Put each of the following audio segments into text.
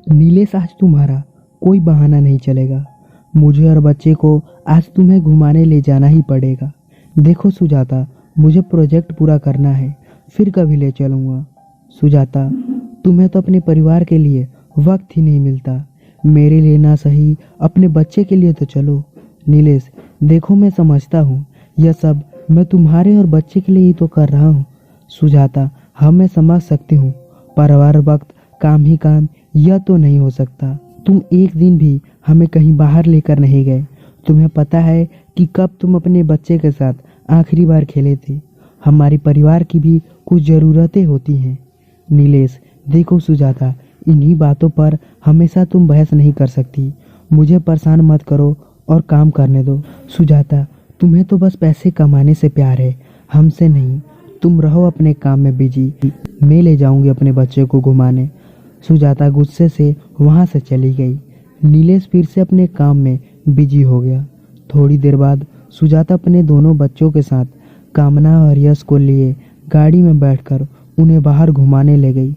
नीलेश, आज तुम्हारा कोई बहाना नहीं चलेगा। मुझे और बच्चे को आज तुम्हें घुमाने ले जाना ही पड़ेगा। देखो सुजाता, मुझे प्रोजेक्ट पूरा करना है, फिर कभी ले चलूँगा। सुजाता, तुम्हें तो अपने परिवार के लिए वक्त ही नहीं मिलता। मेरे लिए ना सही, अपने बच्चे के लिए तो चलो। नीलेश, देखो मैं समझता हूँ यह सब मैं तुम्हारे और बच्चे के लिए ही तो कर रहा हूँ। सुजाता, हाँ मैं समझ सकती हूँ, पर हर वक्त काम ही काम यह तो नहीं हो सकता। तुम एक दिन भी हमें कहीं बाहर लेकर नहीं गए। तुम्हें पता है कि कब तुम अपने बच्चे के साथ आखिरी बार खेले थे। हमारे परिवार की भी कुछ ज़रूरतें होती हैं। नीलेश, देखो सुजाता, इन्हीं बातों पर हमेशा तुम बहस नहीं कर सकती। मुझे परेशान मत करो और काम करने दो। सुजाता, तुम्हें तो बस पैसे कमाने से प्यार है, हमसे नहीं। तुम रहो अपने काम में बिजी, मैं ले जाऊंगी अपने बच्चे को घुमाने। सुजाता गुस्से से वहां से चली गई। नीलेश फिर से अपने काम में बिजी हो गया। थोड़ी देर बाद सुजाता अपने दोनों बच्चों के साथ कामना और यश को लिए गाड़ी में बैठकर उन्हें बाहर घुमाने ले गई।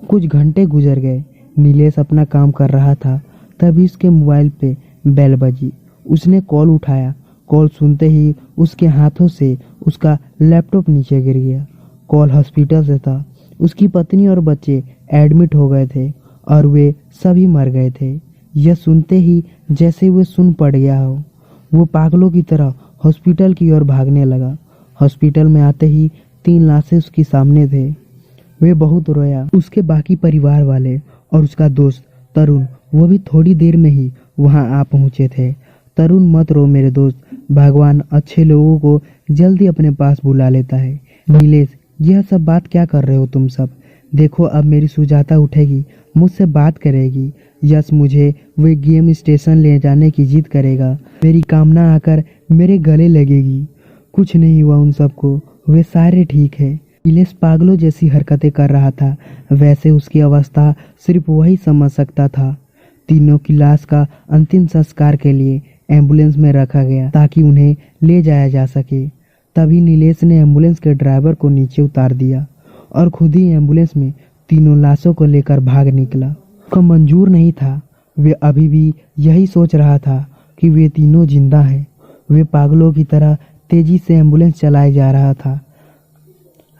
कुछ घंटे गुजर गए। नीलेश अपना काम कर रहा था, तभी उसके मोबाइल पे बेल बजी। उसने कॉल उठाया। कॉल सुनते ही उसके हाथों से उसका लैपटॉप नीचे गिर गया। कॉल हॉस्पिटल से था। उसकी पत्नी और बच्चे एडमिट हो गए थे और वे सभी मर गए थे। यह सुनते ही जैसे वे सुन पड़ गया हो, वो पागलों की तरह हॉस्पिटल की ओर भागने लगा। हॉस्पिटल में आते ही 3 लाशें उसके सामने थे। वे बहुत रोया। उसके बाकी परिवार वाले और उसका दोस्त तरुण, वो भी थोड़ी देर में ही वहां आ पहुंचे थे। तरुण, मत रो मेरे दोस्त, भगवान अच्छे लोगों को जल्दी अपने पास बुला लेता है। नीलेश, यह सब बात क्या कर रहे हो तुम सब? देखो अब मेरी सुजाता उठेगी, मुझसे बात करेगी। यश मुझे वे गेम स्टेशन ले जाने की जिद करेगा। मेरी कामना आकर मेरे गले लगेगी। कुछ नहीं हुआ उन सबको, वे सारे ठीक है। नीलेश पागलों जैसी हरकतें कर रहा था। वैसे उसकी अवस्था सिर्फ वही समझ सकता था। तीनों की लाश का अंतिम संस्कार के लिए एम्बुलेंस में रखा गया ताकि उन्हें ले जाया जा सके। तभी नीलेश ने एम्बुलेंस के ड्राइवर को नीचे उतार दिया और खुद ही एम्बुलेंस में तीनों लाशों को लेकर भाग निकला। उसको मंजूर नहीं था। वे अभी भी यही सोच रहा था कि वे तीनों जिंदा हैं। वे पागलों की तरह तेजी से एम्बुलेंस चलाए जा रहा था।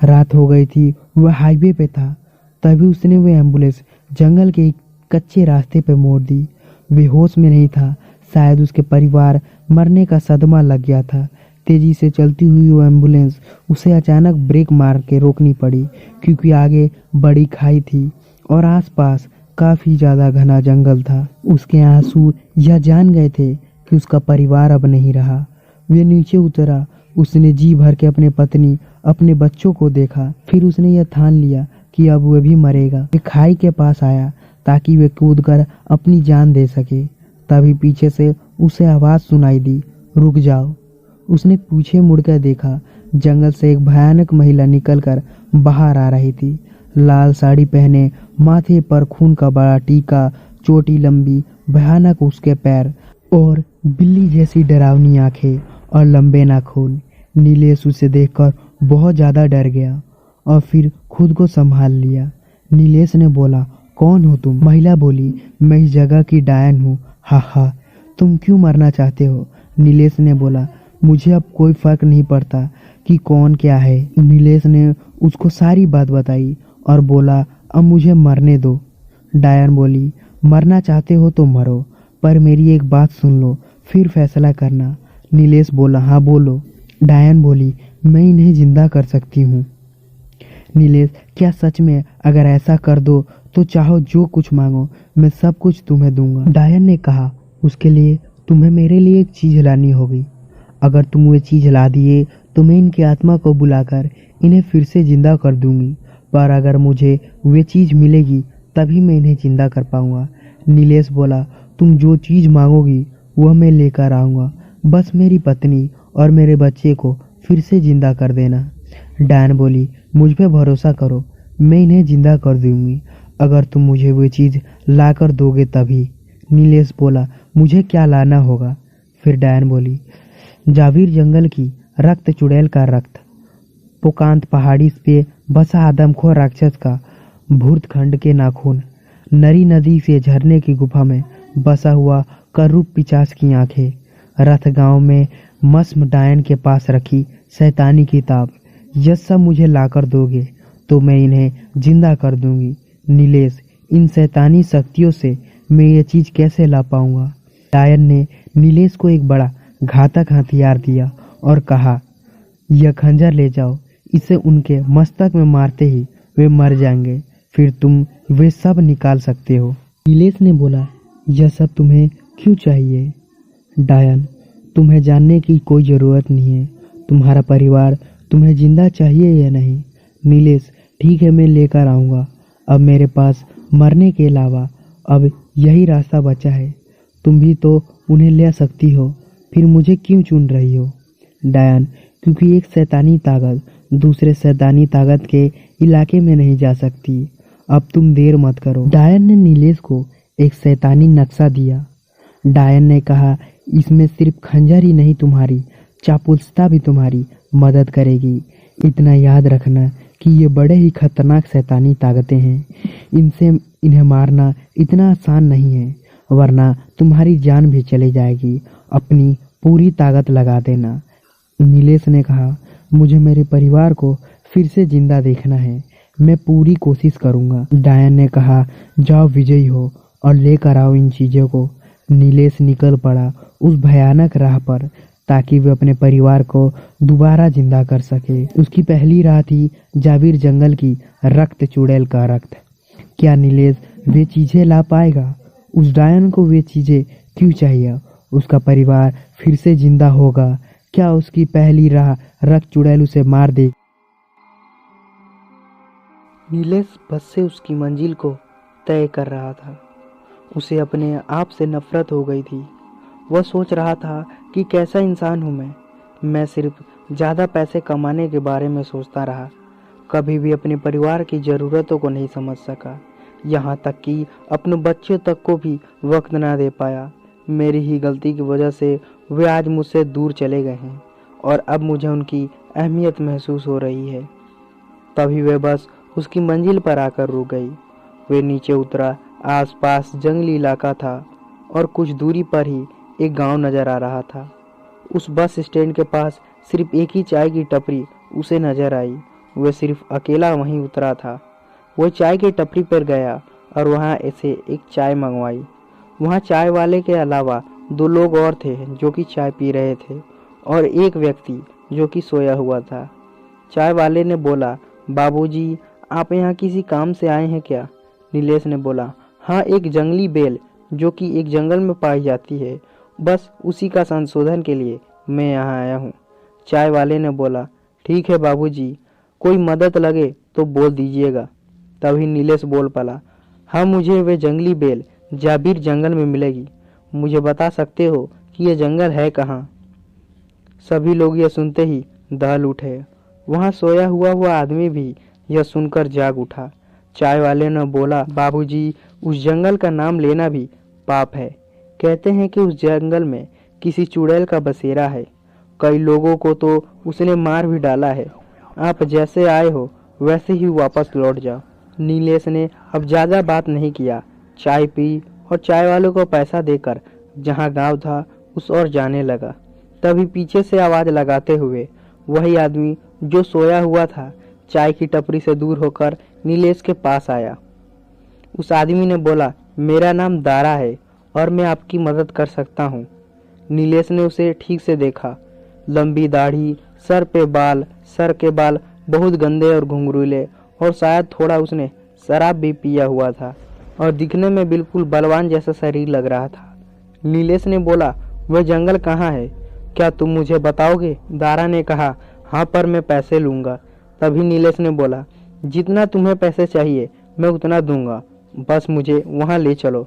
रात हो गई थी। वह हाईवे पे था। तभी उसने वह एम्बुलेंस जंगल के एक कच्चे रास्ते पे मोड़ दी। वे होश में नहीं था। शायद उसके परिवार मरने का सदमा लग गया था। तेजी से चलती हुई वो एम्बुलेंस उसे अचानक ब्रेक मार के रोकनी पड़ी, क्योंकि आगे बड़ी खाई थी और आसपास काफी ज्यादा घना जंगल था। उसके आंसू यह जान गए थे कि उसका परिवार अब नहीं रहा। वे नीचे उतरा। उसने जी भर के अपने पत्नी, अपने बच्चों को देखा। फिर उसने यह ठान लिया कि अब वह भी मरेगा। वे खाई के पास आया ताकि वे कूदकर अपनी जान दे सके। तभी पीछे से उसे आवाज सुनाई दी, रुक जाओ। उसने पीछे मुड़कर देखा। जंगल से एक भयानक महिला निकलकर बाहर आ रही थी। लाल साड़ी पहने, माथे पर खून का बड़ा टीका, चोटी लंबी, भयानक उसके पैर और बिल्ली जैसी डरावनी आंखें और लंबे नाखून। नीलेश उसे देखकर बहुत ज्यादा डर गया और फिर खुद को संभाल लिया। नीलेश ने बोला, कौन हो तुम? महिला बोली, मैं इस जगह की डायन हूँ। हा हा, तुम क्यों मरना चाहते हो? नीलेश ने बोला, मुझे अब कोई फर्क नहीं पड़ता कि कौन क्या है। नीलेश ने उसको सारी बात बताई और बोला, अब मुझे मरने दो। डायन बोली, मरना चाहते हो तो मरो, पर मेरी एक बात सुन लो, फिर फैसला करना। नीलेश बोला, हाँ बोलो। डायन बोली, मैं इन्हें जिंदा कर सकती हूँ। नीलेश, क्या सच में? अगर ऐसा कर दो तो चाहो जो कुछ मांगो, मैं सब कुछ तुम्हें दूंगा। डायन ने कहा, उसके लिए तुम्हें मेरे लिए एक चीज लानी होगी। अगर तुम वो चीज ला दिए तो मैं इनकी आत्मा को बुलाकर इन्हें फिर से जिंदा कर दूंगी, पर अगर मुझे वे चीज मिलेगी तभी मैं इन्हें जिंदा कर पाऊंगा। नीलेश बोला, तुम जो चीज मांगोगी वह मैं लेकर आऊंगा, बस मेरी पत्नी और मेरे बच्चे को फिर से जिंदा कर देना। डायन बोली, मुझ पे भरोसा करो, मैं इन्हें जिंदा कर दूंगी, अगर तुम मुझे वो चीज ला कर दोगे तभी। नीलेश बोला, मुझे क्या लाना होगा? फिर डायन बोली, जाविर जंगल की रक्त चुड़ैल का रक्त, पोकांत पहाड़ी पे बसा आदमखोर राक्षस का भूतखंड के नाखून, नरी नदी से झरने की गुफा में बसा हुआ करूप पिशाच की आंखें। रथ गांव में मस्म डायन के पास रखी शैतानी किताब। यह सब मुझे लाकर दोगे तो मैं इन्हें जिंदा कर दूंगी। नीलेश, इन शैतानी शक्तियों से मैं ये चीज कैसे ला पाऊंगा? डायन ने नीलेश को एक बड़ा घातक हथियार दिया और कहा, यह खंजर ले जाओ, इसे उनके मस्तक में मारते ही वे मर जाएंगे, फिर तुम वे सब निकाल सकते हो। नीलेश ने बोला, यह सब तुम्हें क्यों चाहिए? डायन, तुम्हें जानने की कोई जरूरत नहीं है। तुम्हारा परिवार तुम्हें जिंदा चाहिए या नहीं? नीलेश, ठीक है, मैं लेकर आऊंगा। अब मेरे पास मरने के अलावा अब यही रास्ता बचा है। तुम भी तो उन्हें ले सकती हो, फिर मुझे क्यों चुन रही हो? डायन, क्योंकि एक शैतानी ताकत दूसरे शैतानी ताकत के इलाके में नहीं जा सकती। अब तुम देर मत करो। डायन ने नीलेश को एक शैतानी नक्शा दिया। डायन ने कहा, इसमें सिर्फ खंजर ही नहीं, तुम्हारी चापलूसता भी तुम्हारी मदद करेगी। इतना याद रखना कि ये बड़े ही खतरनाक शैतानी ताकतें हैं। इन्हें मारना इतना आसान नहीं है, वरना तुम्हारी जान भी चली जाएगी। अपनी पूरी ताकत लगा देना। नीलेश ने कहा, मुझे मेरे परिवार को फिर से जिंदा देखना है, मैं पूरी कोशिश करूंगा। डायन ने कहा, जाओ विजयी हो और लेकर आओ इन चीजों को। नीलेश निकल पड़ा उस भयानक राह पर ताकि वे अपने परिवार को दोबारा जिंदा कर सके। उसकी पहली राह थी जाबिर जंगल की रक्त चुड़ैल का रक्त। क्या नीलेश वे चीजें ला पाएगा? उस डायन को वे चीजें क्यों चाहिए? उसका परिवार फिर से जिंदा होगा? क्या उसकी पहली राह रक्त चुड़ैल उसे मार दे? नीलेश बस से उसकी मंजिल को तय कर रहा था। उसे अपने आप से नफरत हो गई थी। वह सोच रहा था कि कैसा इंसान हूँ मैं सिर्फ ज़्यादा पैसे कमाने के बारे में सोचता रहा, कभी भी अपने परिवार की ज़रूरतों को नहीं समझ सका, यहाँ तक कि अपने बच्चों तक को भी वक्त ना दे पाया। मेरी ही गलती की वजह से वे आज मुझसे दूर चले गए हैं और अब मुझे उनकी अहमियत महसूस हो रही है। तभी वे बस उसकी मंजिल पर आकर रुक गई। वे नीचे उतरा। आसपास जंगली इलाका था और कुछ दूरी पर ही एक गांव नजर आ रहा था। उस बस स्टैंड के पास सिर्फ एक ही चाय की टपरी उसे नजर आई। वह सिर्फ अकेला वहीं उतरा था। वह चाय की टपरी पर गया और वहां ऐसे एक चाय मंगवाई। वहां चाय वाले के अलावा 2 लोग और थे जो कि चाय पी रहे थे और एक व्यक्ति जो कि सोया हुआ था। चाय वाले ने बोला, बाबूजी, आप यहाँ किसी काम से आए हैं क्या? नीलेश ने बोला, हाँ, एक जंगली बेल जो कि एक जंगल में पाई जाती है, बस उसी का संशोधन के लिए मैं यहाँ आया हूँ। चाय वाले ने बोला, ठीक है बाबूजी, कोई मदद लगे तो बोल दीजिएगा। तभी नीलेश बोल पड़ा, हाँ, मुझे वे जंगली बेल जाबिर जंगल में मिलेगी। मुझे बता सकते हो कि यह जंगल है कहाँ? सभी लोग यह सुनते ही दहल उठे। वहाँ सोया हुआ आदमी भी यह सुनकर जाग उठा। चाय वाले ने बोला, बाबूजी, उस जंगल का नाम लेना भी पाप है। कहते हैं कि उस जंगल में किसी चुड़ैल का बसेरा है। कई लोगों को तो उसने मार भी डाला है। आप जैसे आए हो वैसे ही वापस लौट जाओ। नीलेश ने अब ज़्यादा बात नहीं किया, चाय पी और चाय वाले को पैसा देकर जहाँ गांव था उस ओर जाने लगा। तभी पीछे से आवाज़ लगाते हुए वही आदमी जो सोया हुआ था चाय की टपरी से दूर होकर नीलेश के पास आया। उस आदमी ने बोला, मेरा नाम दारा है और मैं आपकी मदद कर सकता हूँ। नीलेश ने उसे ठीक से देखा। लंबी दाढ़ी, सर के बाल बहुत गंदे और घुंघरूले और शायद थोड़ा उसने शराब भी पिया हुआ था और दिखने में बिल्कुल बलवान जैसा शरीर लग रहा था। नीलेश ने बोला, वह जंगल कहाँ है? क्या तुम मुझे बताओगे? दारा ने कहा, हाँ, पर मैं पैसे लूँगा। तभी नीलेश ने बोला, जितना तुम्हें पैसे चाहिए मैं उतना दूंगा, बस मुझे वहाँ ले चलो।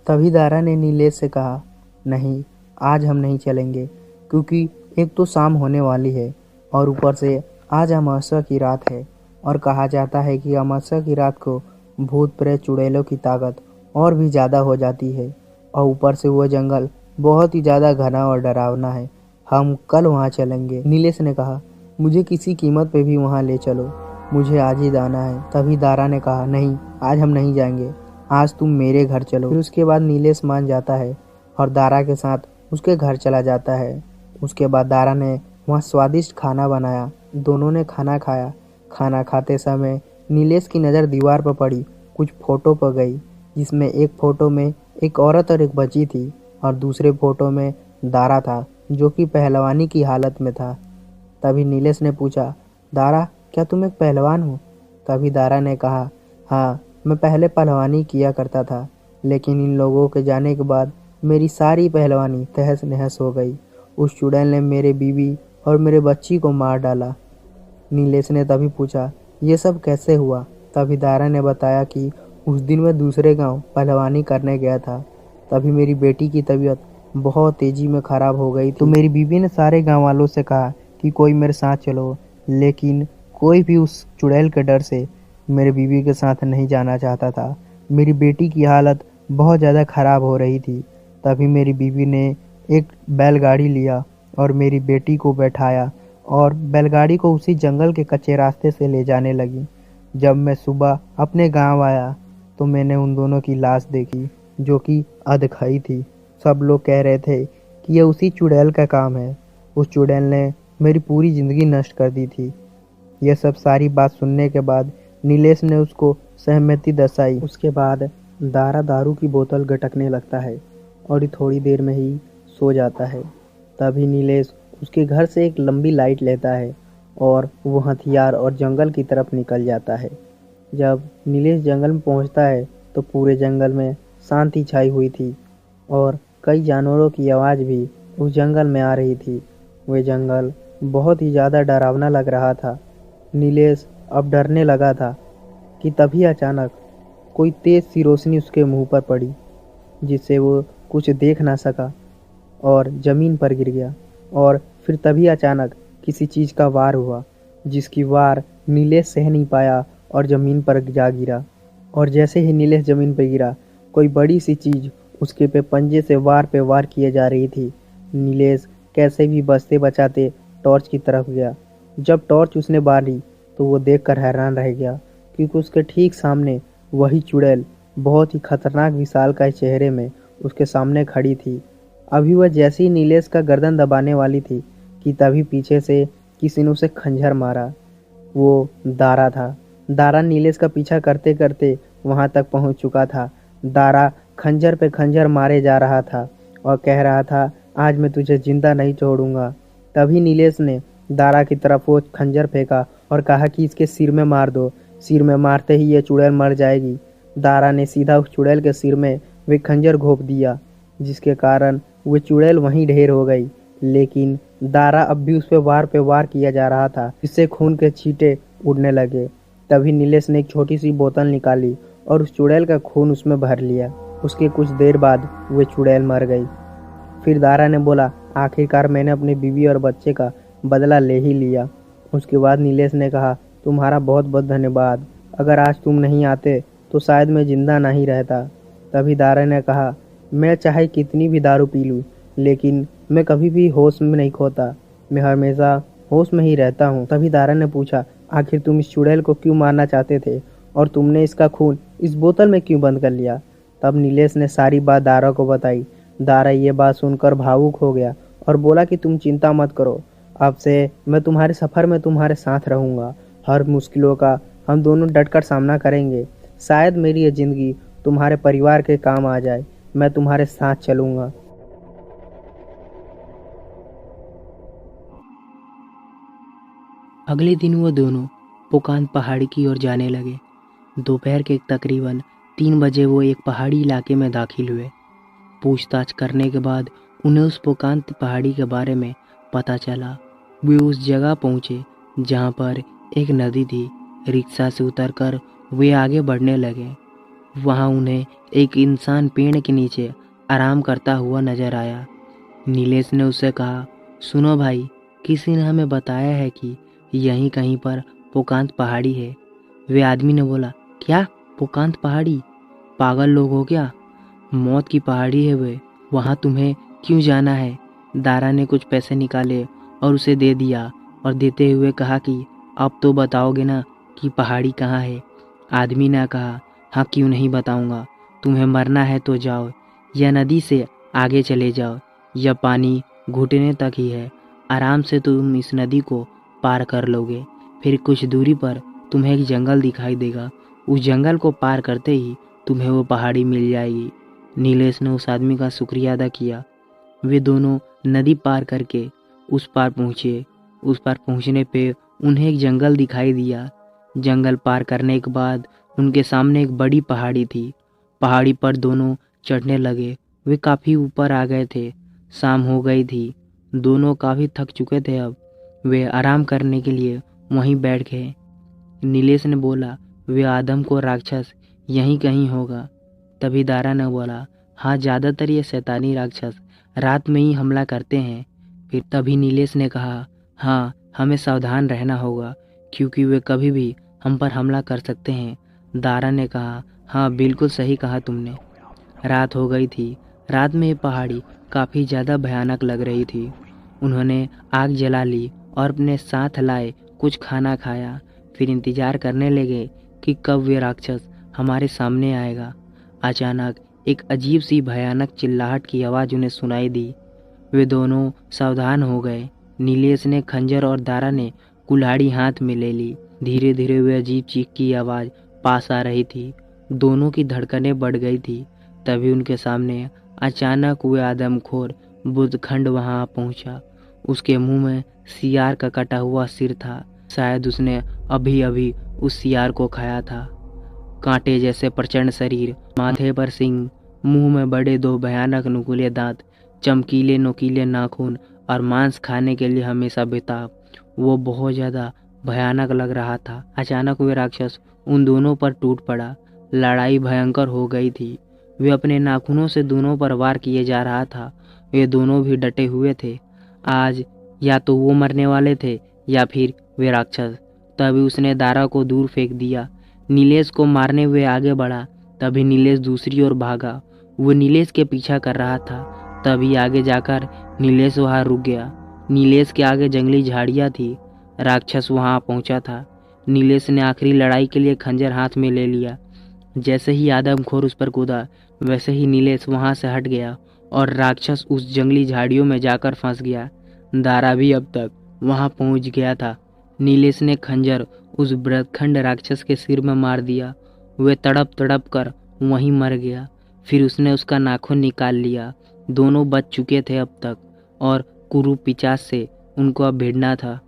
तभी दारा ने नीलेश से कहा, नहीं, आज हम नहीं चलेंगे, क्योंकि एक तो शाम होने वाली है और ऊपर से आज अमावस्या की रात है और कहा जाता है कि अमावस्या की रात को भूत प्रेत चुड़ैलों की ताकत और भी ज़्यादा हो जाती है और ऊपर से वह जंगल बहुत ही ज़्यादा घना और डरावना है। हम कल वहाँ चलेंगे। नीलेश ने कहा, मुझे किसी कीमत पे भी वहाँ ले चलो। मुझे आज ही जाना है। तभी दारा ने कहा, नहीं, आज हम नहीं जाएंगे, आज तुम मेरे घर चलो। फिर उसके बाद नीलेश मान जाता है और दारा के साथ उसके घर चला जाता है। उसके बाद दारा ने वहाँ स्वादिष्ट खाना बनाया। दोनों ने खाना खाया। खाना खाते समय नीलेश की नज़र दीवार पर पड़ी, कुछ फोटो पर गई, जिसमें एक फ़ोटो में एक औरत और एक बच्ची थी और दूसरे फ़ोटो में दारा था, जो कि पहलवानी की हालत में था। तभी नीलेश ने पूछा, दारा, क्या तुम एक पहलवान हो? तभी दारा ने कहा, हाँ, मैं पहले पहलवानी किया करता था, लेकिन इन लोगों के जाने के बाद मेरी सारी पहलवानी तहस नहस हो गई। उस चुड़ैल ने मेरे बीवी और मेरे बच्ची को मार डाला। नीलेश ने तभी पूछा, ये सब कैसे हुआ? तभी दारा ने बताया कि उस दिन मैं दूसरे गांव पहलवानी करने गया था। तभी मेरी बेटी की तबीयत बहुत तेजी में खराब हो गई थी। तो मेरी बीवी ने सारे गांव वालों से कहा कि कोई मेरे साथ चलो, लेकिन कोई भी उस चुड़ैल के डर से मेरे बीवी के साथ नहीं जाना चाहता था। मेरी बेटी की हालत बहुत ज़्यादा खराब हो रही थी। तभी मेरी बीवी ने एक बैलगाड़ी लिया और मेरी बेटी को बैठाया और बैलगाड़ी को उसी जंगल के कच्चे रास्ते से ले जाने लगी। जब मैं सुबह अपने गांव आया तो मैंने उन दोनों की लाश देखी, जो कि अधखाई थी। सब लोग कह रहे थे कि ये उसी चुड़ैल का काम है। उस चुड़ैल ने मेरी पूरी ज़िंदगी नष्ट कर दी थी। यह सब सारी बात सुनने के बाद नीलेश ने उसको सहमति दर्शाई। उसके बाद दारा दारू की बोतल गटकने लगता है और थोड़ी देर में ही सो जाता है। तभी नीलेश उसके घर से एक लंबी लाइट लेता है और वो हथियार और जंगल की तरफ निकल जाता है। जब नीलेश जंगल में पहुंचता है तो पूरे जंगल में शांति छाई हुई थी और कई जानवरों की आवाज़ भी उस जंगल में आ रही थी। वह जंगल बहुत ही ज़्यादा डरावना लग रहा था। नीलेश अब डरने लगा था कि तभी अचानक कोई तेज सी रोशनी उसके मुंह पर पड़ी, जिससे वो कुछ देख ना सका और ज़मीन पर गिर गया। और फिर तभी अचानक किसी चीज़ का वार हुआ, जिसकी वार नीलेश सह नहीं पाया और ज़मीन पर जा गिरा। और जैसे ही नीलेश ज़मीन पर गिरा, कोई बड़ी सी चीज़ उसके पे पंजे से वार पे वार किए जा रही थी। नीलेश कैसे भी बचते बचाते टॉर्च की तरफ गया। जब टॉर्च उसने बाली तो वो देखकर हैरान रह गया, क्योंकि उसके ठीक सामने वही चुड़ैल बहुत ही खतरनाक विशालकाय चेहरे में उसके सामने खड़ी थी। अभी वह जैसे ही नीलेश का गर्दन दबाने वाली थी कि तभी पीछे से किसी ने उसे खंजर मारा। वो दारा था। दारा नीलेश का पीछा करते करते वहां तक पहुंच चुका था। दारा खंजर पे खंजर मारे जा रहा था और कह रहा था, आज मैं तुझे जिंदा नहीं छोड़ूंगा। तभी नीलेश ने दारा की तरफ वो खंजर फेंका और कहा कि इसके सिर में मार दो। सिर में मारते ही ये चुड़ैल मर जाएगी। दारा ने सीधा उस चुड़ैल के सिर में वे खंजर घोंप दिया, जिसके कारण वो चुड़ैल वहीं ढेर हो गई। लेकिन दारा अब भी उस पे वार किया जा रहा था, जिससे खून के छींटे उड़ने लगे। तभी नीलेश ने एक छोटी सी बोतल निकाली और उस चुड़ैल का खून उसमें भर लिया। उसके कुछ देर बाद वो चुड़ैल मर गई। फिर दारा ने बोला, आखिरकार मैंने अपनी बीवी और बच्चे का बदला ले ही लिया। उसके बाद नीलेश ने कहा, तुम्हारा बहुत बहुत धन्यवाद। अगर आज तुम नहीं आते तो शायद मैं जिंदा नहीं रहता। तभी दारा ने कहा, मैं चाहे कितनी भी दारू पी लूँ, लेकिन मैं कभी भी होश में नहीं खोता। मैं हमेशा होश में ही रहता हूँ। तभी दारा ने पूछा, आखिर तुम इस चुड़ैल को क्यों मारना चाहते थे और तुमने इसका खून इस बोतल में क्यों बंद कर लिया? तब नीलेश ने सारी बात दारा को बताई। दारा ये बात सुनकर भावुक हो गया और बोला कि तुम चिंता मत करो, अब से मैं तुम्हारे सफ़र में तुम्हारे साथ रहूँगा। हर मुश्किलों का हम दोनों डटकर सामना करेंगे। शायद मेरी ये ज़िंदगी तुम्हारे परिवार के काम आ जाए। मैं तुम्हारे साथ चलूँगा। अगले दिन वो दोनों पोकान पहाड़ी की ओर जाने लगे। दोपहर के तकरीबन 3 बजे वो एक पहाड़ी इलाके में दाखिल हुए। पूछताछ करने के बाद उन्हें उस पोकान पहाड़ी के बारे में पता चला। वे उस जगह पहुँचे जहाँ पर एक नदी थी। रिक्शा से उतरकर वे आगे बढ़ने लगे। वहाँ उन्हें एक इंसान पेड़ के नीचे आराम करता हुआ नजर आया। नीलेश ने उससे कहा, सुनो भाई, किसी ने हमें बताया है कि यहीं कहीं पर पोकांत पहाड़ी है। वे आदमी ने बोला, क्या पोकांत पहाड़ी? पागल लोग हो क्या? मौत की पहाड़ी है वे, वहाँ तुम्हें क्यों जाना है? दारा ने कुछ पैसे निकाले और उसे दे दिया और देते हुए कहा कि अब तो बताओगे ना कि पहाड़ी कहाँ है। आदमी ने कहा, हाँ क्यों नहीं बताऊंगा, तुम्हें मरना है तो जाओ, यह नदी से आगे चले जाओ, यह पानी घुटने तक ही है, आराम से तुम इस नदी को पार कर लोगे। फिर कुछ दूरी पर तुम्हें एक जंगल दिखाई देगा, उस जंगल को पार करते ही तुम्हें वो पहाड़ी मिल जाएगी। नीलेश ने उस आदमी का शुक्रिया अदा किया। वे दोनों नदी पार करके उस पार पहुँचे। उस पार पहुँचने पे उन्हें एक जंगल दिखाई दिया। जंगल पार करने के बाद उनके सामने एक बड़ी पहाड़ी थी। पहाड़ी पर दोनों चढ़ने लगे। वे काफ़ी ऊपर आ गए थे। शाम हो गई थी। दोनों काफ़ी थक चुके थे। अब वे आराम करने के लिए वहीं बैठ गए। नीलेश ने बोला, वे आदम को राक्षस यहीं कहीं होगा। तभी दारा ने बोला, हाँ ज़्यादातर ये शैतानी राक्षस रात में ही हमला करते हैं। फिर तभी नीलेश ने कहा, हाँ हमें सावधान रहना होगा क्योंकि वे कभी भी हम पर हमला कर सकते हैं। दारा ने कहा, हाँ बिल्कुल सही कहा तुमने। रात हो गई थी। रात में ये पहाड़ी काफ़ी ज़्यादा भयानक लग रही थी। उन्होंने आग जला ली और अपने साथ लाए कुछ खाना खाया। फिर इंतज़ार करने लगे कि कब वे राक्षस हमारे सामने आएगा। अचानक एक अजीब सी भयानक चिल्लाहट की आवाज़ उन्हें सुनाई दी। वे दोनों सावधान हो गए। नीलेश ने खंजर और दारा ने कुल्हाड़ी हाथ में ले ली। धीरे धीरे वे अजीब चीख की आवाज़ पास आ रही थी। दोनों की धड़कनें बढ़ गई थी। तभी उनके सामने अचानक वे आदमखोर बुद्धखंड वहां पहुंचा। उसके मुंह में सियार का कटा हुआ सिर था। शायद उसने अभी अभी उस सियार को खाया था। कांटे जैसे प्रचंड शरीर, माथे पर सिंग, मुंह में बड़े दो भयानक नुकीले दांत, चमकीले नोकीले नाखून और मांस खाने के लिए हमेशा बेताब। वो बहुत ज़्यादा भयानक लग रहा था। अचानक वे राक्षस उन दोनों पर टूट पड़ा। लड़ाई भयंकर हो गई थी। वे अपने नाखूनों से दोनों पर वार किए जा रहा था। वे दोनों भी डटे हुए थे। आज या तो वो मरने वाले थे या फिर वे राक्षस। तभी उसने दारा को दूर फेंक दिया। नीलेश को मारने हुए आगे बढ़ा। तभी नीलेश दूसरी ओर भागा। वो नीलेश के पीछा कर रहा था। तभी आगे जाकर नीलेश वहां रुक गया। नीलेश के आगे जंगली झाड़ियाँ थी। राक्षस वहां पहुंचा था। नीलेश ने आखिरी लड़ाई के लिए खंजर हाथ में ले लिया। जैसे ही आदमखोर उस पर कूदा, वैसे ही नीलेश वहां से हट गया और राक्षस उस जंगली झाड़ियों में जाकर फंस गया। दारा भी अब तक वहां पहुंच गया था। नीलेश ने खंजर उस बृहदखंड राक्षस के सिर में मार दिया। वह तड़प तड़प कर वहीं मर गया। फिर उसने उसका नाखून निकाल लिया। दोनों बच चुके थे अब तक और कुरूप पिशाच से उनको अब भिड़ना था।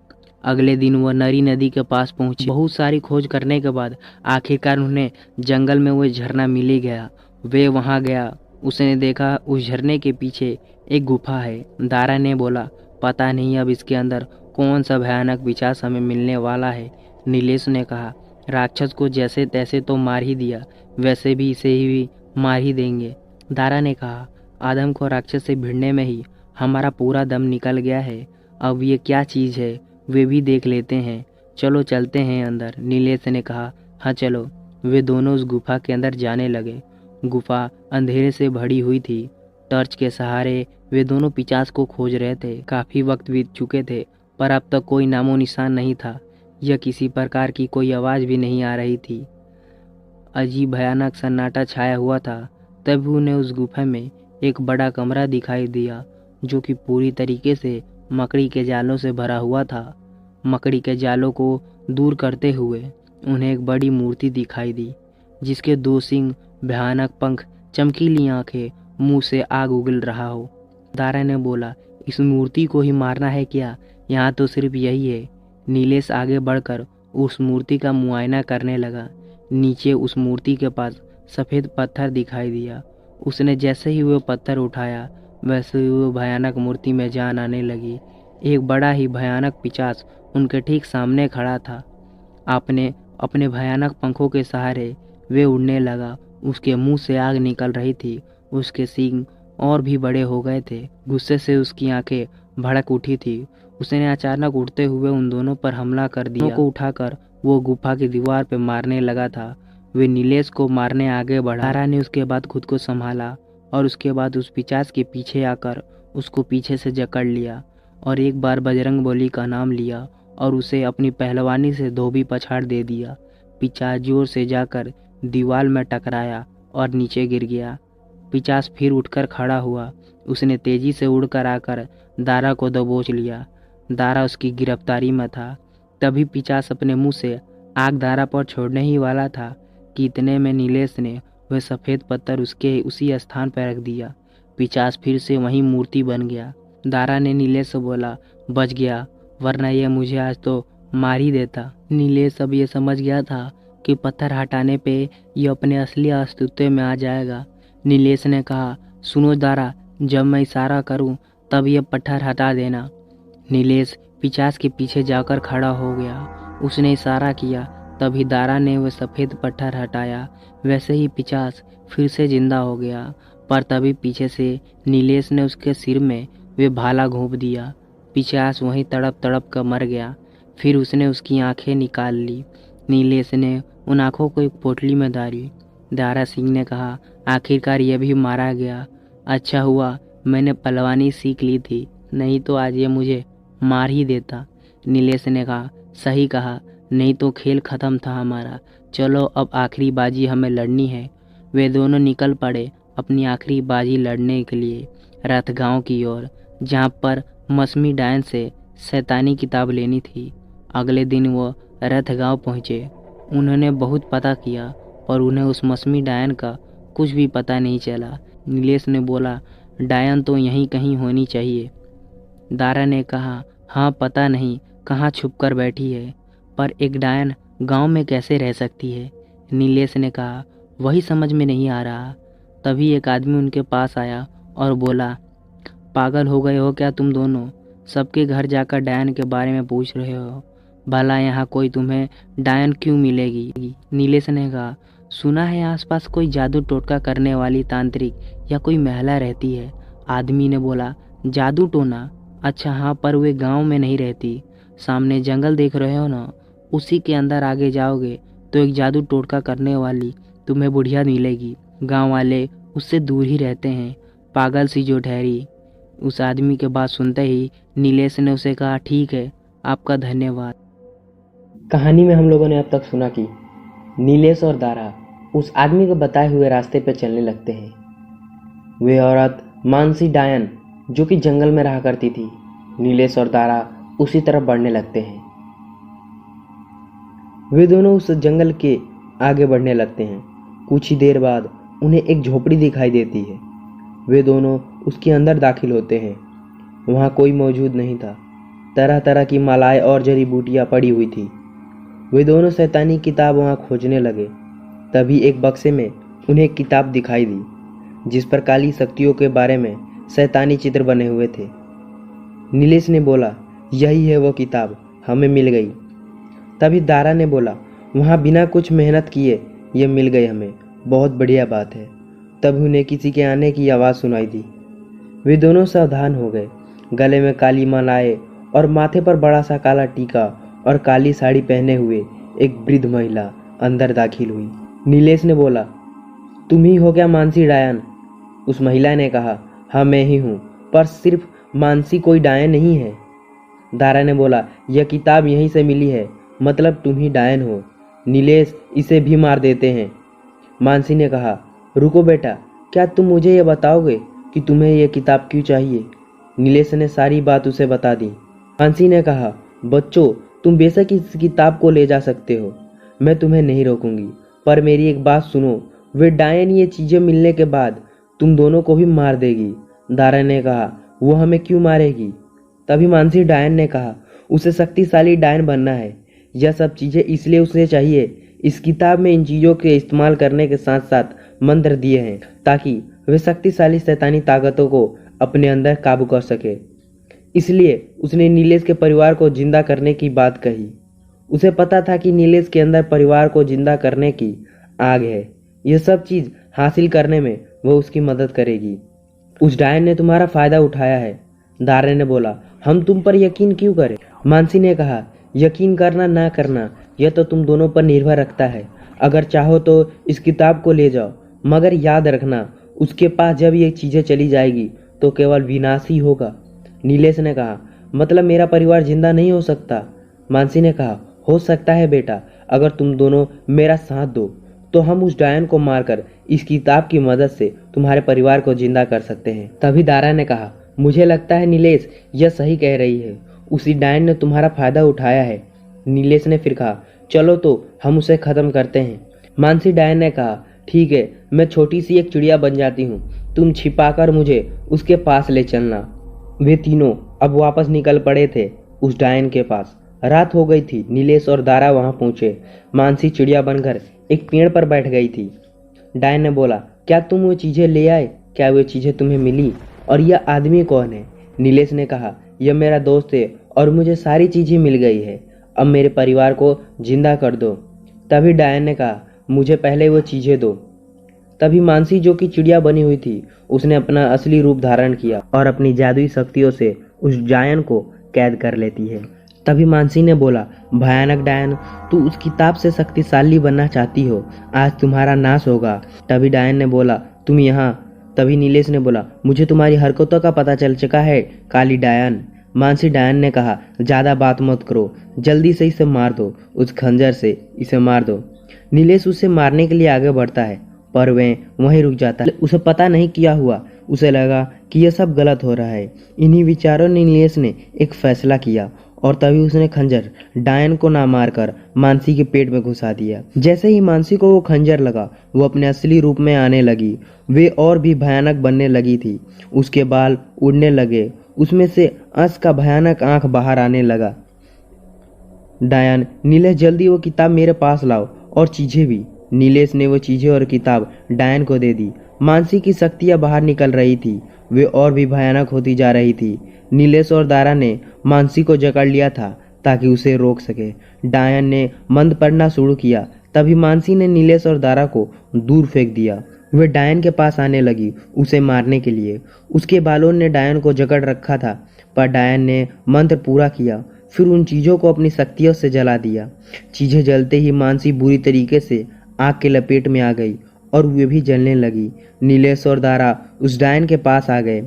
अगले दिन वह नरी नदी के पास पहुंचे। बहुत सारी खोज करने के बाद आखिरकार उन्हें जंगल में वह झरना मिल ही गया। वे वहां गया। उसने देखा उस झरने के पीछे एक गुफा है। दारा ने बोला, पता नहीं अब इसके अंदर कौन सा भयानक पिशाच हमें मिलने वाला है। नीलेश ने कहा, राक्षस को जैसे तैसे तो मार ही दिया, वैसे भी इसे ही भी मार ही देंगे। दारा ने कहा, आदम को राक्षस से भिड़ने में ही हमारा पूरा दम निकल गया है। अब ये क्या चीज़ है वे भी देख लेते हैं। चलो चलते हैं अंदर। नीलेश ने कहा, हाँ चलो। वे दोनों उस गुफा के अंदर जाने लगे। गुफा अंधेरे से भरी हुई थी। टॉर्च के सहारे वे दोनों पिशाच को खोज रहे थे। काफ़ी वक्त बीत चुके थे पर अब तक कोई नामो निशान नहीं था। यह किसी प्रकार की कोई आवाज़ भी नहीं आ रही थी। अजीब भयानक सन्नाटा छाया हुआ था। तभी उन्हें उस गुफा में एक बड़ा कमरा दिखाई दिया जो कि पूरी तरीके से मकड़ी के जालों से भरा हुआ था। मकड़ी के जालों को दूर करते हुए उन्हें एक बड़ी मूर्ति दिखाई दी जिसके दो सिंग, भयानक पंख, चमकीली आंखें, मुंह से आग उगल रहा हो। दारा ने बोला, इस मूर्ति को ही मारना है क्या? यहाँ तो सिर्फ यही है। नीलेश आगे बढ़कर उस मूर्ति का मुआयना करने लगा। नीचे उस मूर्ति के पास सफ़ेद पत्थर दिखाई दिया। उसने जैसे ही वो पत्थर उठाया वैसे ही वो भयानक मूर्ति में जान आने लगी। एक बड़ा ही भयानक पिशाच उनके ठीक सामने खड़ा था। अपने भयानक पंखों के सहारे वे उड़ने लगा। उसके मुंह से आग निकल रही थी। उसके सींग और भी बड़े हो गए थे। गुस्से से उसकी आंखें भड़क उठी थी। उसने अचानक उड़ते हुए उन दोनों पर हमला कर दिया। दोनों को उठाकर वो गुफा की दीवार पर मारने लगा था। वे नीलेश को मारने आगे बढ़ा। दारा ने उसके बाद खुद को संभाला और उसके बाद उस पिशाच के पीछे आकर उसको पीछे से जकड़ लिया और एक बार बजरंगबली का नाम लिया और उसे अपनी पहलवानी से धोबी पछाड़ दे दिया। पिचास जोर से जाकर दीवार में टकराया और नीचे गिर गया। पिचास फिर उठकर खड़ा हुआ। उसने तेजी से उड़कर आकर दारा को दबोच लिया। दारा उसकी गिरफ्तारी में था। तभी पिचास अपने मुंह से आग दारा पर छोड़ने ही वाला था कि इतने में नीलेश ने वह सफ़ेद पत्थर उसके उसी स्थान पर रख दिया। पिचास फिर से वहीं मूर्ति बन गया। दारा ने नीलेश से बोला, बच गया, वरना यह मुझे आज तो मार ही देता। नीलेश अब ये समझ गया था कि पत्थर हटाने पे यह अपने असली अस्तित्व में आ जाएगा। नीलेश ने कहा, सुनो दारा, जब मैं इशारा करूं तब यह पत्थर हटा देना। नीलेश पिचास के पीछे जाकर खड़ा हो गया। उसने इशारा किया, तभी दारा ने वह सफ़ेद पत्थर हटाया। वैसे ही पिचास फिर से जिंदा हो गया, पर तभी पीछे से नीलेश ने उसके सिर में वे भाला घोंप दिया। पिचास वहीं तड़प तड़प कर मर गया। फिर उसने उसकी आंखें निकाल ली। नीलेश ने उन आंखों को एक पोटली में डाली। दारा सिंह ने कहा, आखिरकार यह भी मारा गया। अच्छा हुआ मैंने पहलवानी सीख ली थी, नहीं तो आज ये मुझे मार ही देता। नीलेश ने कहा, सही कहा, नहीं तो खेल खत्म था हमारा। चलो अब आखिरी बाजी हमें लड़नी है। वे दोनों निकल पड़े अपनी आखिरी बाजी लड़ने के लिए रथगांव की ओर, जहाँ पर मौसमी डायन से शैतानी किताब लेनी थी। अगले दिन वो रथगांव पहुँचे। उन्होंने बहुत पता किया और उन्हें उस मौसमी डायन का कुछ भी पता नहीं चला। नीलेश ने बोला, डायन तो यहीं कहीं होनी चाहिए। दारा ने कहा, हाँ, पता नहीं कहाँ छुप कर बैठी है, पर एक डायन गांव में कैसे रह सकती है। नीलेश ने कहा, वही समझ में नहीं आ रहा। तभी एक आदमी उनके पास आया और बोला, पागल हो गए हो क्या तुम दोनों? सबके घर जाकर डायन के बारे में पूछ रहे हो। भला यहाँ कोई तुम्हें डायन क्यों मिलेगी? नीलेश ने कहा, सुना है आसपास कोई जादू टोटका करने वाली तांत्रिक या कोई महिला रहती है। आदमी ने बोला, जादू टोना? अच्छा हाँ, पर वे गांव में नहीं रहती। सामने जंगल देख रहे हो ना, उसी के अंदर आगे जाओगे तो एक जादू टोटका करने वाली तुम्हें बुढ़िया मिलेगी। गांव वाले उससे दूर ही रहते हैं। पागल सी जो ठहरी। उस आदमी के बात सुनते ही नीलेश ने उसे कहा, ठीक है, आपका धन्यवाद। कहानी में हम लोगों ने अब तक सुना कि नीलेश और दारा उस आदमी के बताए हुए रास्ते पर चलने लगते हैं। वे औरत मानसी डायन जो कि जंगल में रहा करती थी, नीलेश और दारा उसी तरफ बढ़ने लगते हैं। वे दोनों उस जंगल के आगे बढ़ने लगते हैं। कुछ ही देर बाद उन्हें एक झोपड़ी दिखाई देती है। वे दोनों उसके अंदर दाखिल होते हैं। वहाँ कोई मौजूद नहीं था। तरह तरह की मालाएं और जड़ी बूटियाँ पड़ी हुई थी। वे दोनों शैतानी किताब वहाँ खोजने लगे। तभी एक बक्से में उन्हें एक किताब दिखाई दी, जिस पर काली शक्तियों के बारे में शैतानी चित्र बने हुए थे। नीलेश ने बोला, यही है वो किताब, हमें मिल गई। तभी दारा ने बोला, वहाँ बिना कुछ मेहनत किए ये मिल गई हमें, बहुत बढ़िया बात है। तब उन्हें किसी के आने की आवाज़ सुनाई दी। वे दोनों सावधान हो गए। गले में काली मालाएं और माथे पर बड़ा सा काला टीका और काली साड़ी पहने हुए एक वृद्ध महिला अंदर दाखिल हुई। नीलेश ने बोला, तुम ही हो क्या मानसी डायन? उस महिला ने कहा, हाँ मैं ही हूँ, पर सिर्फ मानसी कोई डायन नहीं है। दारा ने बोला, यह किताब यहीं से मिली है, मतलब तुम ही डायन हो। नीलेश, इसे भी मार देते हैं। मानसी ने कहा, रुको बेटा, क्या तुम मुझे यह बताओगे कि तुम्हें यह किताब क्यों चाहिए? नीलेश ने सारी बात उसे बता दी। मानसी ने कहा, बच्चों, तुम बेशक इस किताब को ले जा सकते हो, मैं तुम्हें नहीं रोकूंगी, पर मेरी एक बात सुनो, वे डायन ये चीज़ें मिलने के बाद तुम दोनों को भी मार देगी। दारा ने कहा, वो हमें क्यों मारेगी? तभी मानसी डायन ने कहा, उसे शक्तिशाली डायन बनना है। यह सब चीज़ें इसलिए उसे चाहिए। इस किताब में इन चीज़ों के इस्तेमाल करने के साथ साथ मंत्र दिए हैं, ताकि वे शक्तिशाली शैतानी ताकतों को अपने अंदर काबू कर सके। इसलिए उसने नीलेश के परिवार को जिंदा करने की बात कही। उसे पता था कि नीलेश के अंदर परिवार को जिंदा करने की आग है। यह सब चीज़ हासिल करने में वह उसकी मदद करेगी। उस डायन ने तुम्हारा फ़ायदा उठाया है। दारा ने बोला, हम तुम पर यकीन क्यों करें? मानसी ने कहा, यकीन करना ना करना यह तो तुम दोनों पर निर्भर रखता है। अगर चाहो तो इस किताब को ले जाओ, मगर याद रखना, उसके पास जब ये चीज़ें चली जाएगी तो केवल विनाश ही होगा। नीलेश ने कहा, मतलब मेरा परिवार जिंदा नहीं हो सकता? मानसी ने कहा, हो सकता है बेटा, अगर तुम दोनों मेरा साथ दो तो हम उस डायन को मारकर इस किताब की मदद से तुम्हारे परिवार को जिंदा कर सकते हैं। तभी दारा ने कहा, मुझे लगता है नीलेश यह सही कह रही है, उसी डायन ने तुम्हारा फायदा उठाया है। नीलेश ने फिर कहा, चलो तो हम उसे खत्म करते हैं। मानसी डायन ने कहा, ठीक है, मैं छोटी सी एक चिड़िया बन जाती हूँ, तुम छिपाकर मुझे उसके पास ले चलना। वे तीनों अब वापस निकल पड़े थे उस डायन के पास। रात हो गई थी। नीलेश और दारा वहां पहुंचे। मानसी चिड़िया बनकर एक पेड़ पर बैठ गई थी। डायन ने बोला, क्या तुम वो चीजें ले आए? क्या वो चीजें तुम्हें मिली? और यह आदमी कौन है? नीलेश ने कहा, यह मेरा दोस्त है और मुझे सारी चीजें मिल गई है। अब मेरे परिवार को जिंदा कर दो। तभी डायन ने कहा, मुझे पहले वो चीजें दो। तभी मानसी, जो कि चिड़िया बनी हुई थी, उसने अपना असली रूप धारण किया और अपनी जादुई शक्तियों से उस डायन को कैद कर लेती है। तभी मानसी ने बोला, भयानक डायन, तू उस किताब से शक्तिशाली बनना चाहती हो, आज तुम्हारा नाश होगा। तभी डायन ने बोला, तुम यहाँ। तभी नीलेश ने बोला, मुझे तुम्हारी हरकतों का पता चल चुका है, काली डायन। मानसी डायन ने कहा, ज्यादा बात मत करो, जल्दी से इसे मार दो, उस खंजर से इसे मार दो। नीलेश उसे मारने के लिए आगे बढ़ता है, पर वह वहीं रुक जाता है। उसे पता नहीं क्या हुआ, उसे लगा कि यह सब गलत हो रहा है। इन्हीं विचारों ने नीलेश ने एक फैसला किया और तभी उसने खंजर डायन को ना मारकर मानसी के पेट में घुसा दिया। जैसे ही मानसी को वो खंजर लगा, वो अपने असली रूप में आने लगी। वे और भी भयानक बनने लगी थी। उसके बाल उड़ने लगे, उसमें से अंश का भयानक आंख बाहर आने लगा। डायन, नीलेश जल्दी वो किताब मेरे पास लाओ और चीजें भी। नीलेश ने वो चीजें और किताब डायन को दे दी। मानसी की शक्तियां बाहर निकल रही थी, वे और भी भयानक होती जा रही थी। नीलेश और दारा ने मानसी को जकड़ लिया था ताकि उसे रोक सके। डायन ने मंत्र पढ़ना शुरू किया। तभी मानसी ने नीलेश और दारा को दूर फेंक दिया। वे डायन के पास आने लगी उसे मारने के लिए। उसके बालों ने डायन को जकड़ रखा था, पर डायन ने मंत्र पूरा किया, फिर उन चीजों को अपनी शक्तियों से जला दिया। चीजें जलते ही मानसी बुरी तरीके से आग के लपेट में आ गई और वे भी जलने लगी। नीलेश और दारा उस डायन के पास आ गए।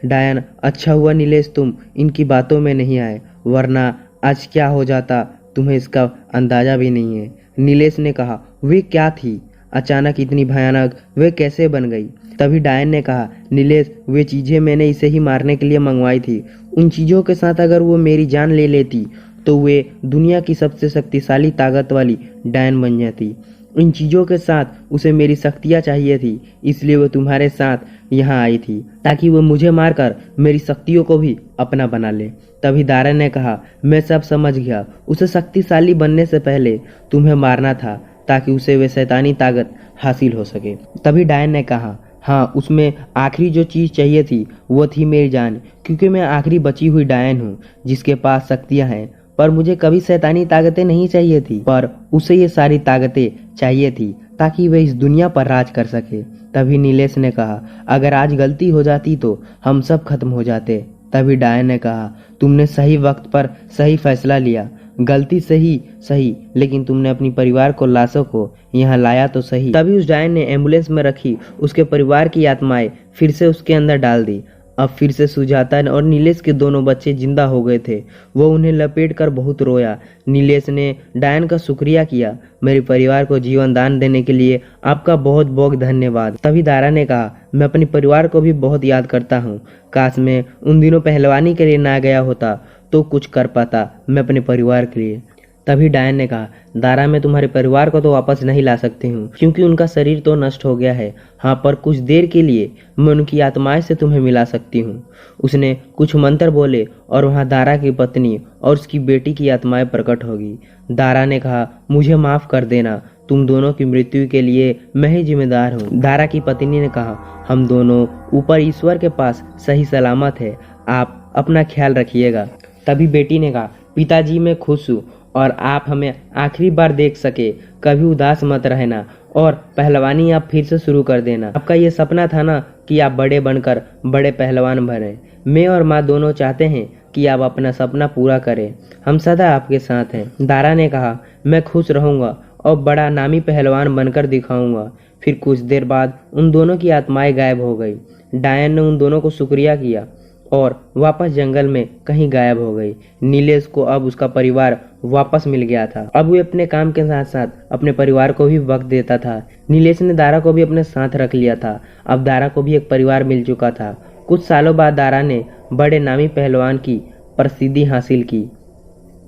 डायन, अच्छा हुआ नीलेश तुम इनकी बातों में नहीं आए, वरना आज क्या हो जाता तुम्हें इसका अंदाजा भी नहीं है। नीलेश ने कहा, वे क्या थी? अचानक इतनी भयानक वे कैसे बन गई? तभी डायन ने कहा, नीलेश, वे चीजें मैंने इसे ही मारने के लिए मंगवाई थी। उन चीजों के साथ अगर वो मेरी जान ले लेती तो वे दुनिया की सबसे शक्तिशाली ताकत वाली डायन बन जाती। इन चीजों के साथ उसे मेरी शक्तियां चाहिए थी, इसलिए वो तुम्हारे साथ यहाँ आई थी ताकि वो मुझे मारकर मेरी शक्तियों को भी अपना बना ले। तभी दारा ने कहा, मैं सब समझ गया, उसे शक्तिशाली बनने से पहले तुम्हें मारना था ताकि उसे वे शैतानी ताकत हासिल हो सके। तभी डायन ने कहा, हाँ, उसमें आखिरी जो चीज चाहिए थी वो थी मेरी जान, क्योंकि मैं आखिरी बची हुई डायन हूँ जिसके पास शक्तियाँ हैं। पर मुझे कभी शैतानी ताकतें नहीं चाहिए थी, पर उसे ये सारी ताकतें चाहिए थी ताकि वह इस दुनिया पर राज कर सके। तभी नीलेश ने कहा, अगर आज गलती हो जाती तो हम सब खत्म हो जाते। तभी डायन ने कहा, तुमने सही वक्त पर सही फैसला लिया। गलती सही, लेकिन तुमने अपनी परिवार को लाशों को यहाँ लाया तो सही। तभी उस डायन ने एम्बुलेंस में रखी उसके परिवार की आत्माएं फिर से उसके अंदर डाल दी। अब फिर से सुजाता और नीलेश के दोनों बच्चे जिंदा हो गए थे। वो उन्हें लपेट कर बहुत रोया। नीलेश ने डायन का शुक्रिया किया, मेरे परिवार को जीवन दान देने के लिए आपका बहुत बहुत धन्यवाद। तभी दारा ने कहा, मैं अपने परिवार को भी बहुत याद करता हूँ, काश मैं उन दिनों पहलवानी के लिए ना गया होता तो कुछ कर पाता मैं अपने परिवार के लिए। तभी डायन ने कहा, दारा, मैं तुम्हारे परिवार को तो वापस नहीं ला सकती हूँ क्योंकि उनका शरीर तो नष्ट हो गया है। हाँ, पर कुछ देर के लिए मैं उनकी आत्माएं से तुम्हें मिला सकती हूँ। उसने कुछ मंत्र बोले और वहाँ दारा की पत्नी और उसकी बेटी की आत्माएं प्रकट होगी। दारा ने कहा, मुझे माफ कर देना, तुम दोनों की मृत्यु के लिए मैं ही जिम्मेदार हूँ। दारा की पत्नी ने कहा, हम दोनों ऊपर ईश्वर के पास सही सलामत है, आप अपना ख्याल रखिएगा। तभी बेटी ने कहा, पिताजी, मैं खुश हूँ और आप हमें आखिरी बार देख सके, कभी उदास मत रहना और पहलवानी आप फिर से शुरू कर देना। आपका ये सपना था ना कि आप बड़े बनकर बड़े पहलवान बने। मैं और माँ दोनों चाहते हैं कि आप अपना सपना पूरा करें, हम सदा आपके साथ हैं। दारा ने कहा, मैं खुश रहूंगा और बड़ा नामी पहलवान बनकर दिखाऊंगा। फिर कुछ देर बाद उन दोनों की आत्माएं गायब हो गई। डायन ने उन दोनों को शुक्रिया किया और वापस जंगल में कहीं गायब हो गई। नीलेश को अब उसका परिवार वापस मिल गया था। अब वो अपने काम के साथ साथ अपने परिवार को भी वक्त देता था। नीलेश ने दारा को भी अपने साथ रख लिया था। अब दारा को भी एक परिवार मिल चुका था। कुछ सालों बाद दारा ने बड़े नामी पहलवान की प्रसिद्धि हासिल की।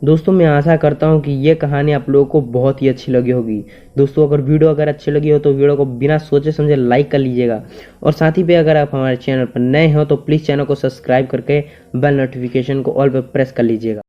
दोस्तों, मैं आशा करता हूँ कि ये कहानी आप लोगों को बहुत ही अच्छी लगी होगी। दोस्तों, वीडियो अगर अच्छी लगी हो तो वीडियो को बिना सोचे समझे लाइक कर लीजिएगा, और साथ ही पे अगर आप हमारे चैनल पर नए हो तो प्लीज़ चैनल को सब्सक्राइब करके बेल नोटिफिकेशन को ऑल पे प्रेस कर लीजिएगा।